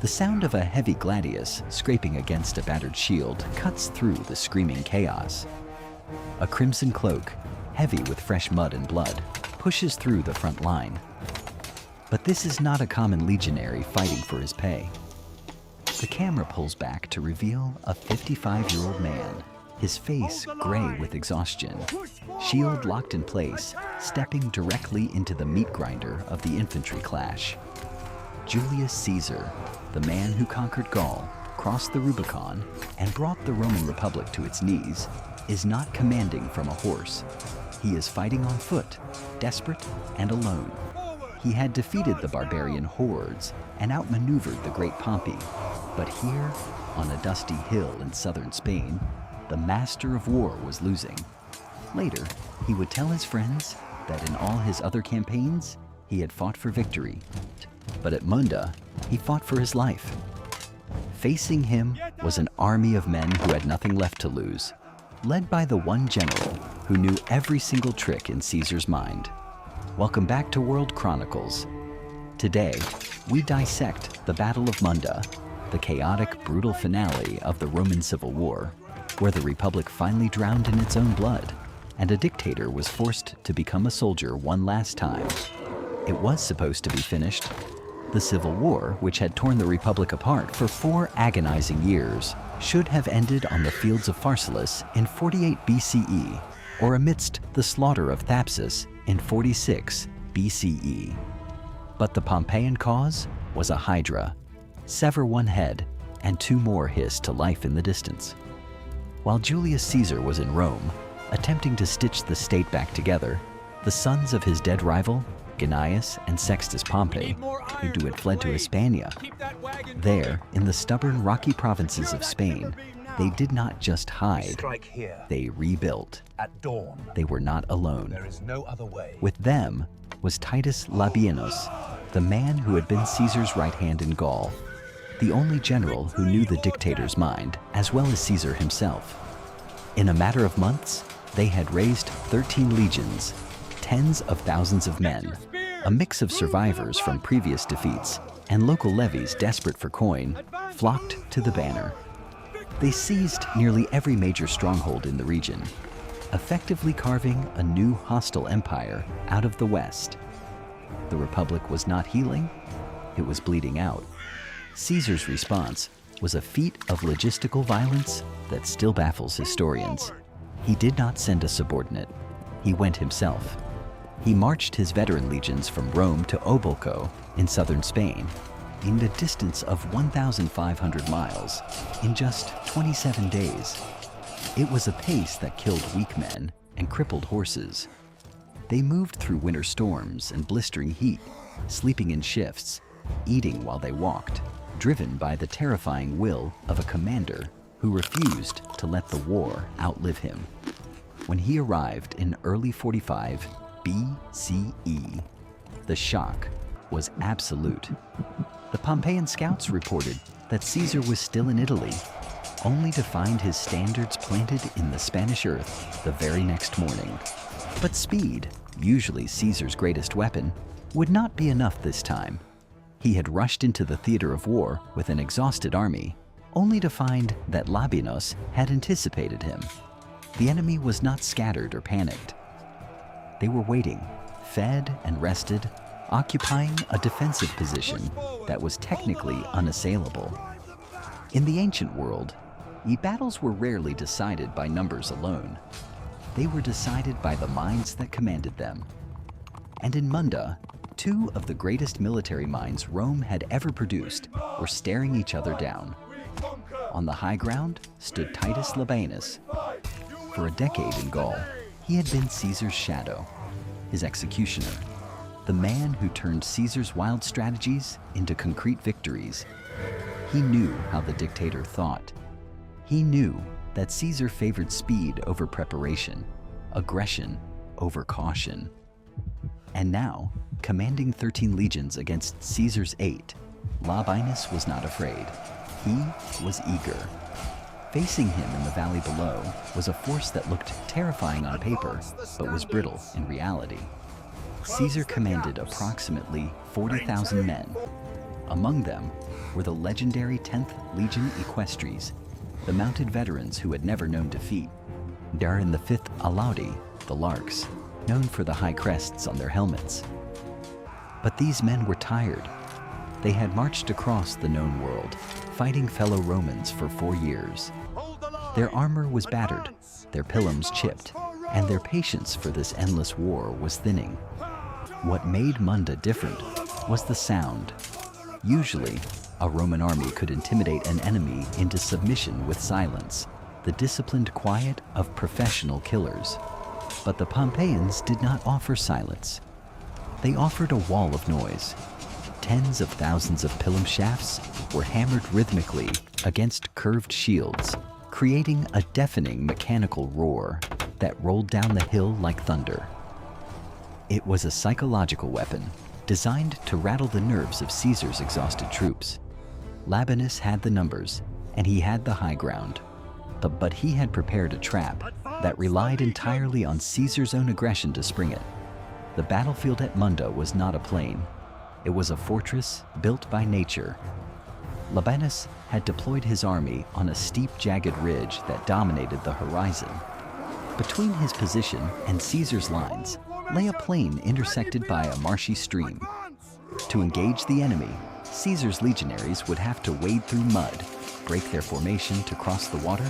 The sound of a heavy gladius scraping against a battered shield cuts through the screaming chaos. A crimson cloak, heavy with fresh mud and blood, pushes through the front line. But this is not a common legionary fighting for his pay. The camera pulls back to reveal a 55-year-old man, his face gray with exhaustion, shield locked in place, stepping directly into the meat grinder of the infantry clash. Julius Caesar, the man who conquered Gaul, crossed the Rubicon, and brought the Roman Republic to its knees, is not commanding from a horse. He is fighting on foot, desperate and alone. He had defeated the barbarian hordes and outmaneuvered the great Pompey. But here, on a dusty hill in southern Spain, the master of war was losing. Later, he would tell his friends that in all his other campaigns, he had fought for victory. But at Munda, he fought for his life. Facing him was an army of men who had nothing left to lose, led by the one general who knew every single trick in Caesar's mind. Welcome back to World Chronicles. Today, we dissect the Battle of Munda, the chaotic, brutal finale of the Roman Civil War, where the Republic finally drowned in its own blood, and a dictator was forced to become a soldier one last time. It was supposed to be finished. The Civil War, which had torn the Republic apart for 4 agonizing years, should have ended on the fields of Pharsalus in 48 BCE, or amidst the slaughter of Thapsus in 46 BCE. But the Pompeian cause was a hydra. Sever one head, and 2 more hiss to life in the distance. While Julius Caesar was in Rome, attempting to stitch the state back together, the sons of his dead rival, Gnaeus and Sextus Pompey, who had fled to Hispania. There, in the stubborn, rocky provinces of Spain, they did not just hide, they rebuilt. At dawn, they were not alone. there is no other way. With them was Titus Labienus, the man who had been Caesar's right hand in Gaul, the only general who knew the dictator's mind, as well as Caesar himself. In a matter of months, they had raised 13 legions, tens of thousands of men, a mix of survivors from previous defeats and local levies desperate for coin, flocked to the banner. They seized nearly every major stronghold in the region, effectively carving a new hostile empire out of the West. The Republic was not healing, it was bleeding out. Caesar's response was a feat of logistical violence that still baffles historians. He did not send a subordinate, he went himself. He marched his veteran legions from Rome to Obolco in southern Spain, in a distance of 1,500 miles, in just 27 days. It was a pace that killed weak men and crippled horses. They moved through winter storms and blistering heat, sleeping in shifts, eating while they walked, driven by the terrifying will of a commander who refused to let the war outlive him. When he arrived in early 45 BCE, the shock was absolute. The Pompeian scouts reported that Caesar was still in Italy, only to find his standards planted in the Spanish earth the very next morning. But speed, usually Caesar's greatest weapon, would not be enough this time. He had rushed into the theater of war with an exhausted army, only to find that Labienus had anticipated him. The enemy was not scattered or panicked. They were waiting, fed and rested, occupying a defensive position that was technically unassailable. In the ancient world, battles were rarely decided by numbers alone. They were decided by the minds that commanded them. And in Munda, 2 of the greatest military minds Rome had ever produced were staring each other down. On the high ground stood Titus Labienus. For a decade in Gaul, he had been Caesar's shadow, his executioner, the man who turned Caesar's wild strategies into concrete victories. He knew how the dictator thought. He knew that Caesar favored speed over preparation, aggression over caution. And now, commanding 13 legions against Caesar's 8, Labienus was not afraid. He was eager. Facing him in the valley below was a force that looked terrifying on paper, but was brittle in reality. Caesar commanded approximately 40,000 men, Among them were the legendary 10th Legion Equestries, the mounted veterans who had never known defeat. There in the 5th Alaudi, the Larks, known for the high crests on their helmets. But these men were tired. They had marched across the known world, fighting fellow Romans for 4 years. Their armor was battered, their pilums chipped, and their patience for this endless war was thinning. What made Munda different was the sound. Usually, a Roman army could intimidate an enemy into submission with silence, the disciplined quiet of professional killers. But the Pompeians did not offer silence. They offered a wall of noise. Tens of thousands of pilum shafts were hammered rhythmically against curved shields, creating a deafening mechanical roar that rolled down the hill like thunder. It was a psychological weapon designed to rattle the nerves of Caesar's exhausted troops. Labienus had the numbers, and he had the high ground. But he had prepared a trap that relied entirely on Caesar's own aggression to spring it. The battlefield at Munda was not a plain. It was a fortress built by nature. Labienus had deployed his army on a steep, jagged ridge that dominated the horizon. Between his position and Caesar's lines lay a plain intersected by a marshy stream. To engage the enemy, Caesar's legionaries would have to wade through mud, break their formation to cross the water,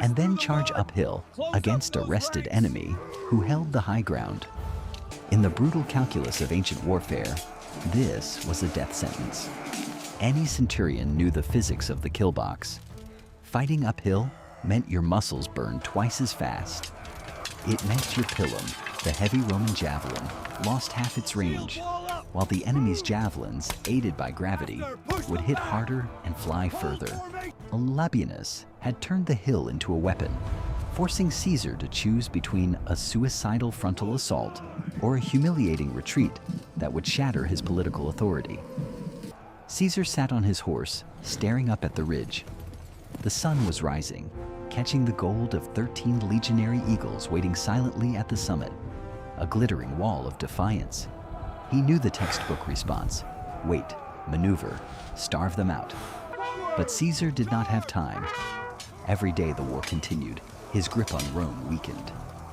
and then charge uphill against a rested enemy who held the high ground. In the brutal calculus of ancient warfare, this was a death sentence. Any centurion knew the physics of the kill box. Fighting uphill meant your muscles burned twice as fast. It meant your pilum, the heavy Roman javelin, lost half its range, while the enemy's javelins, aided by gravity, would hit harder and fly further. Labienus had turned the hill into a weapon, forcing Caesar to choose between a suicidal frontal assault or a humiliating retreat that would shatter his political authority. Caesar sat on his horse, staring up at the ridge. The sun was rising, catching the gold of 13 legionary eagles waiting silently at the summit, a glittering wall of defiance. He knew the textbook response: wait, maneuver, starve them out. But Caesar did not have time. Every day the war continued, his grip on Rome weakened.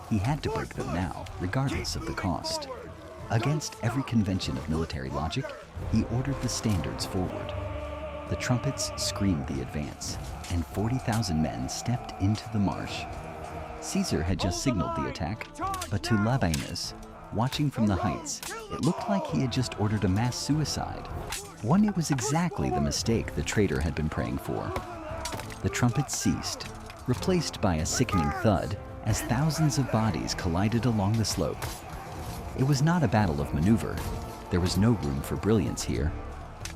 He had to break them now, regardless of the cost. Against every convention of military logic, he ordered the standards forward. The trumpets screamed the advance, and 40,000 men stepped into the marsh. Caesar had just signaled the attack, but to Labienus, watching from the heights, it looked like he had just ordered a mass suicide. One it was exactly the mistake the traitor had been praying for. The trumpets ceased, replaced by a sickening thud as thousands of bodies collided along the slope. It was not a battle of maneuver. There was no room for brilliance here.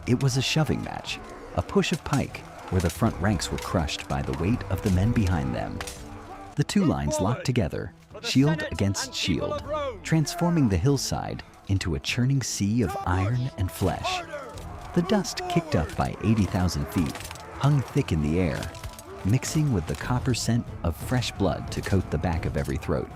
It was a shoving match, a push of pike, where the front ranks were crushed by the weight of the men behind them. The two lines locked together, shield against shield, transforming the hillside into a churning sea of iron and flesh. The dust kicked up by 80,000 feet, hung thick in the air, mixing with the copper scent of fresh blood to coat the back of every throat.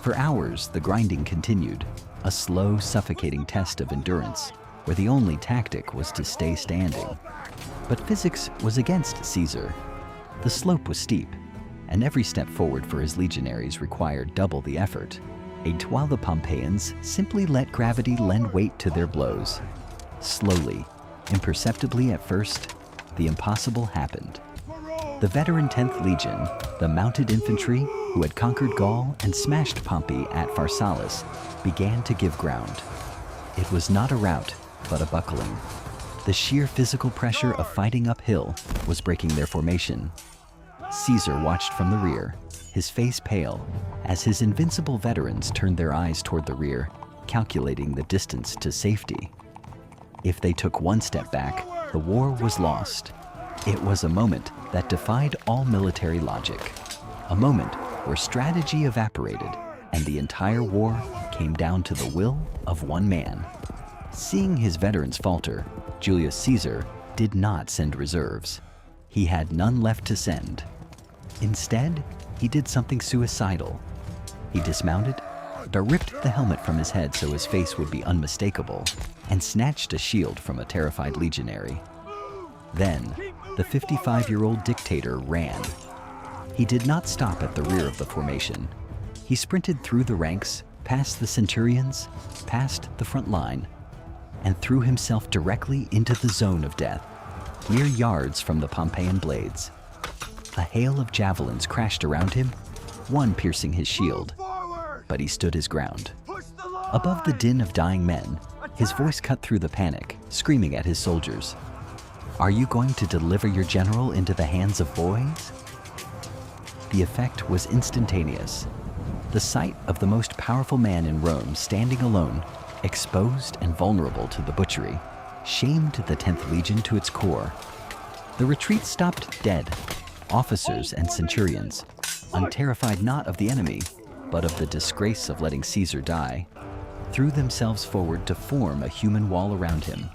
For hours, the grinding continued, a slow, suffocating test of endurance, where the only tactic was to stay standing. But physics was against Caesar. The slope was steep, and every step forward for his legionaries required double the effort, while the Pompeians simply let gravity lend weight to their blows. Slowly, imperceptibly at first, the impossible happened. The veteran 10th Legion, the mounted infantry who had conquered Gaul and smashed Pompey at Pharsalus, began to give ground. It was not a rout, but a buckling. The sheer physical pressure of fighting uphill was breaking their formation. Caesar watched from the rear, his face pale, as his invincible veterans turned their eyes toward the rear, calculating the distance to safety. If they took one step back, the war was lost. It was a moment that defied all military logic, a moment where strategy evaporated and the entire war came down to the will of one man. Seeing his veterans falter, Julius Caesar did not send reserves. He had none left to send. Instead, he did something suicidal. He dismounted, ripped the helmet from his head so his face would be unmistakable, and snatched a shield from a terrified legionary. Then, the 55-year-old dictator ran. He did not stop at the rear of the formation. He sprinted through the ranks, past the centurions, past the front line, and threw himself directly into the zone of death, mere yards from the Pompeian blades. A hail of javelins crashed around him, one piercing his shield, but he stood his ground. Above the din of dying men, his voice cut through the panic, screaming at his soldiers, "Are you going to deliver your general into the hands of boys?" The effect was instantaneous. The sight of the most powerful man in Rome standing alone, exposed and vulnerable to the butchery, shamed the 10th Legion to its core. The retreat stopped dead. Officers and centurions, unterrified not of the enemy, but of the disgrace of letting Caesar die, threw themselves forward to form a human wall around him.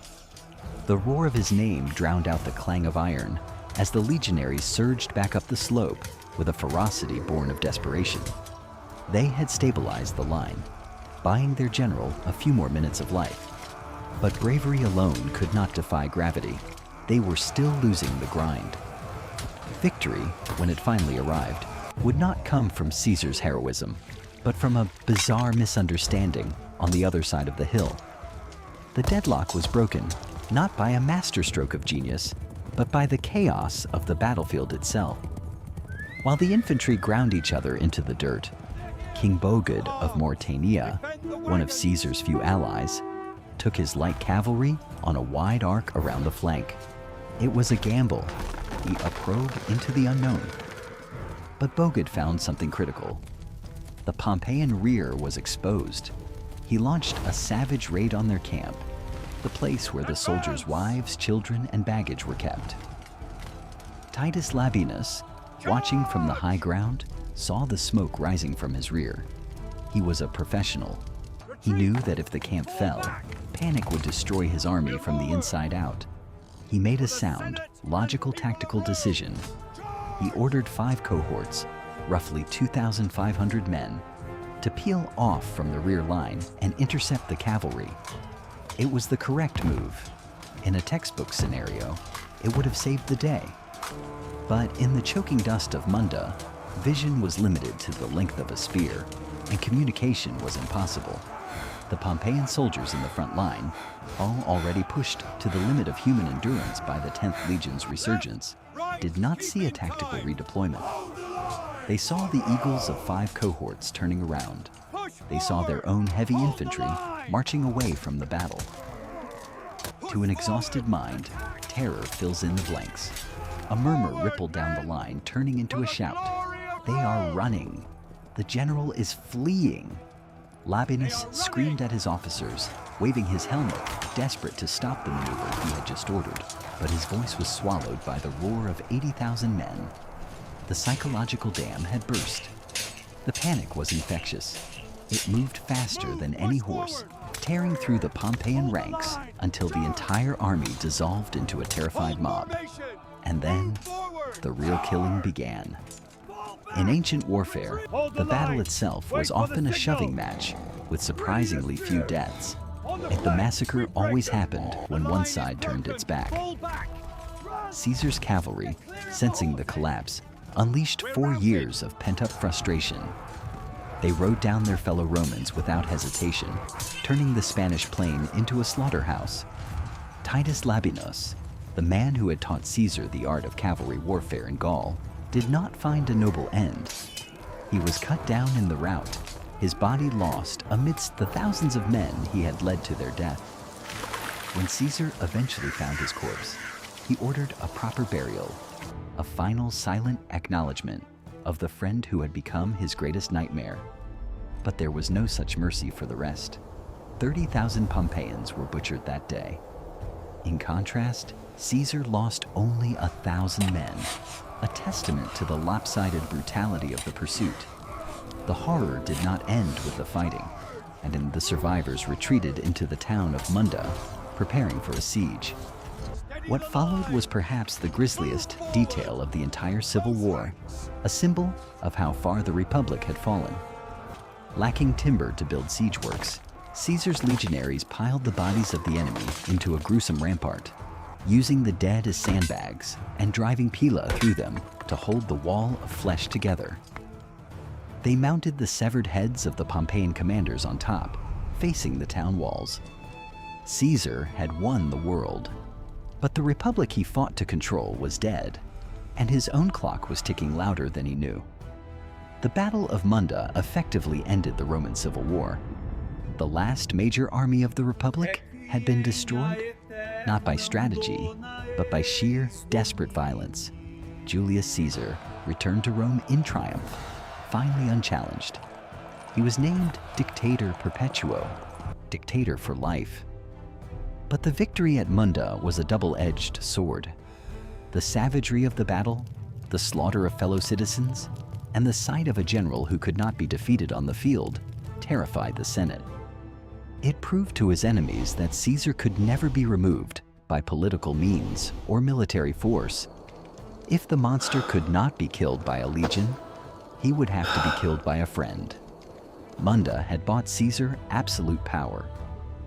The roar of his name drowned out the clang of iron as the legionaries surged back up the slope with a ferocity born of desperation. They had stabilized the line, buying their general a few more minutes of life. But bravery alone could not defy gravity. They were still losing the grind. Victory, when it finally arrived, would not come from Caesar's heroism, but from a bizarre misunderstanding on the other side of the hill. The deadlock was broken, not by a masterstroke of genius, but by the chaos of the battlefield itself. While the infantry ground each other into the dirt, King Bogud of Mauritania, one of Caesar's few allies, took his light cavalry on a wide arc around the flank. It was a gamble, a probe into the unknown. But Bogud found something critical. The Pompeian rear was exposed. He launched a savage raid on their camp, the place where the soldiers' wives, children, and baggage were kept. Titus Labienus, watching from the high ground, saw the smoke rising from his rear. He was a professional. He knew that if the camp fell, panic would destroy his army from the inside out. He made a sound, logical tactical decision. He ordered 5 cohorts, roughly 2,500 men, to peel off from the rear line and intercept the cavalry. It was the correct move. In a textbook scenario, it would have saved the day. But in the choking dust of Munda, vision was limited to the length of a spear, and communication was impossible. The Pompeian soldiers in the front line, all already pushed to the limit of human endurance by the 10th Legion's resurgence, did not see a tactical redeployment. They saw the eagles of 5 cohorts turning around. They saw their own heavy infantry marching away from the battle. To an exhausted mind, terror fills in the blanks. A murmur rippled down the line, turning into a shout. They are running. The general is fleeing. Labienus screamed at his officers, waving his helmet, desperate to stop the maneuver he had just ordered. But his voice was swallowed by the roar of 80,000 men. The psychological dam had burst. The panic was infectious. It moved faster than any horse, tearing through the Pompeian ranks until the entire army dissolved into a terrified mob. And then, the real killing began. In ancient warfare, the battle itself was often a shoving match with surprisingly few deaths. Yet the massacre always happened when one side turned its back. Caesar's cavalry, sensing the collapse, unleashed 4 years of pent-up frustration. They rode down their fellow Romans without hesitation, turning the Spanish plain into a slaughterhouse. Titus Labienus, the man who had taught Caesar the art of cavalry warfare in Gaul, did not find a noble end. He was cut down in the rout, his body lost amidst the thousands of men he had led to their death. When Caesar eventually found his corpse, he ordered a proper burial, a final silent acknowledgement of the friend who had become his greatest nightmare. But there was no such mercy for the rest. 30,000 Pompeians were butchered that day. In contrast, Caesar lost only 1,000 men, a testament to the lopsided brutality of the pursuit. The horror did not end with the fighting, and the survivors retreated into the town of Munda, preparing for a siege. What followed was perhaps the grisliest detail of the entire civil war, a symbol of how far the Republic had fallen. Lacking timber to build siege works, Caesar's legionaries piled the bodies of the enemy into a gruesome rampart, using the dead as sandbags and driving pila through them to hold the wall of flesh together. They mounted the severed heads of the Pompeian commanders on top, facing the town walls. Caesar had won the world, but the republic he fought to control was dead, and his own clock was ticking louder than he knew. The Battle of Munda effectively ended the Roman Civil War. The last major army of the Republic had been destroyed, not by strategy, but by sheer, desperate violence. Julius Caesar returned to Rome in triumph, finally unchallenged. He was named Dictator Perpetuo, dictator for life. But the victory at Munda was a double-edged sword. The savagery of the battle, the slaughter of fellow citizens, and the sight of a general who could not be defeated on the field terrified the Senate. It proved to his enemies that Caesar could never be removed by political means or military force. If the monster could not be killed by a legion, he would have to be killed by a friend. Munda had bought Caesar absolute power,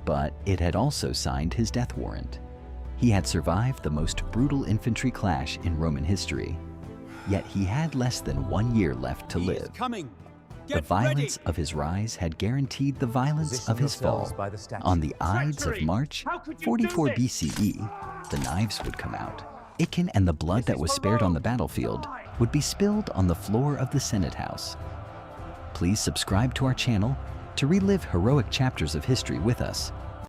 but it had also signed his death warrant. He had survived the most brutal infantry clash in Roman history, yet he had less than 1 year left to live. The violence of his rise had guaranteed the violence of his fall. On the Ides of March 44 BCE, the knives would come out. Ichen and the blood that was spared on the battlefield would be spilled on the floor of the Senate House. Please subscribe to our channel to relive heroic chapters of history with us.